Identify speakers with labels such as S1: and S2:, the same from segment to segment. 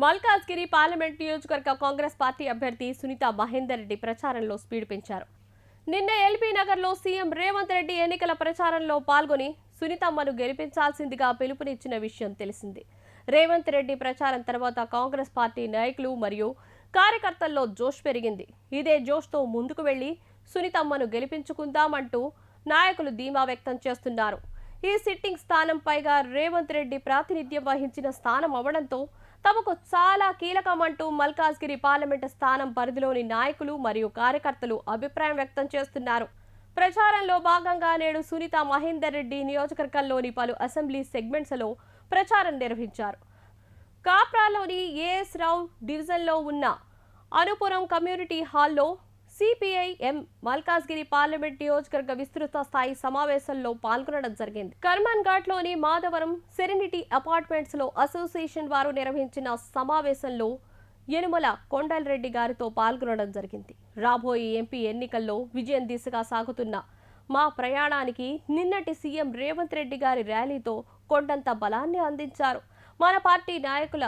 S1: Malkajgiri parliament నియోజకవర్గ Congress party అభ్యర్థి సునీత మహేందర్ రెడ్డి ప్రచారంలో స్పీడ్ పెంచారు. నిన్న ఎల్బీ నగర్లో సీఎం రేవంత్ రెడ్డి ఎన్నికల ప్రచారంలో పాల్గొని సునీతమ్మను గెలిపించాల్సిందిగా పిలుపునిచ్చిన విషయం తెలిసింది. రేవంత్ రెడ్డి ప్రచారం తర్వాత కాంగ్రెస్ పార్టీ నాయకులు మరియు కార్యకర్తల్లో జోష్ పెరిగింది. ఇదే జోష్తో ముందుకు వెళ్లి సునీతమ్మను గెలిపించుకుందామంటూ నాయకులు ధీమా వ్యక్తం చేస్తున్నారు. ఈ సిట్టింగ్ స్థానం పైగా రేవంత్ రెడ్డి ప్రాతినిధ్యం వహించిన స్థానం అవడంతో తమకు చాలా కీలకమంటూ మల్కాజ్గిరి పార్లమెంటు స్థానం పరిధిలోని నాయకులు మరియు కార్యకర్తలు అభిప్రాయం వ్యక్తం చేస్తున్నారు. ప్రచారంలో భాగంగా నేడు సునీత మహేందర్ రెడ్డి నియోజకవర్గంలోని పలు అసెంబ్లీ సెగ్మెంట్స్లో ప్రచారం నిర్వహించారు. కాప్రాలోని ఏఎస్ రావు డివిజన్లో ఉన్న అనుపురం కమ్యూనిటీ హాల్లో సిపిఐఎం మల్కాజ్గిరి పార్లమెంట్ నియోజకవర్గ విస్తృత స్థాయి సమావేశంలో పాల్గొనడం జరిగింది. కర్మన్ ఘాట్లోని మాధవరం సెరెనిటీ అపార్ట్మెంట్స్ లో అసోసియేషన్ వారు నిర్వహించిన సమావేశంలో యనుమల కొండలరెడ్డి గారితో పాల్గొనడం జరిగింది. రాబోయే ఎంపీ ఎన్నికల్లో విజయం దిశగా సాగుతున్న మా ప్రయాణానికి నిన్నటి సీఎం రేవంత్ రెడ్డి గారి ర్యాలీతో కొండంత బలాన్ని అందించారు. మన పార్టీ నాయకుల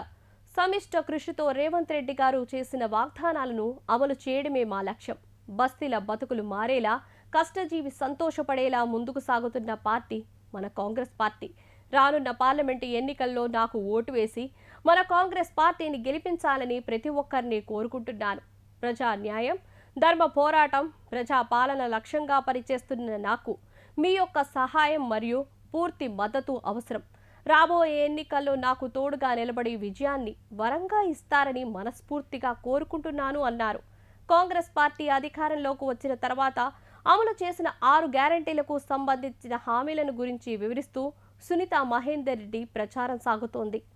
S1: సమిష్ట కృషితో రేవంత్ రెడ్డి గారు చేసిన వాగ్దానాలను అమలు చేయడమే మా లక్ష్యం. బస్తీల బతుకులు మారేలా, కష్టజీవి సంతోషపడేలా ముందుకు సాగుతున్న పార్టీ మన కాంగ్రెస్ పార్టీ. రానున్న పార్లమెంటు ఎన్నికల్లో నాకు ఓటు వేసి మన కాంగ్రెస్ పార్టీని గెలిపించాలని ప్రతి ఒక్కరిని కోరుకుంటున్నాను. ప్రజా న్యాయం, ధర్మ పోరాటం, ప్రజా పాలన లక్ష్యంగా పనిచేస్తున్న నాకు మీ యొక్క సహాయం మరియు పూర్తి మద్దతు అవసరం. రాబోయే ఎన్నికల్లో నాకు తోడుగా నిలబడి విజయాన్ని వరంగా ఇస్తారని మనస్ఫూర్తిగా కోరుకుంటున్నాను అన్నారు. కాంగ్రెస్ పార్టీ అధికారంలోకి వచ్చిన తర్వాత అమలు చేసిన 6 గ్యారంటీలకు సంబంధించిన హామీలను గురించి వివరిస్తూ సునీత మహేందర్ రెడ్డి ప్రచారం సాగుతోంది.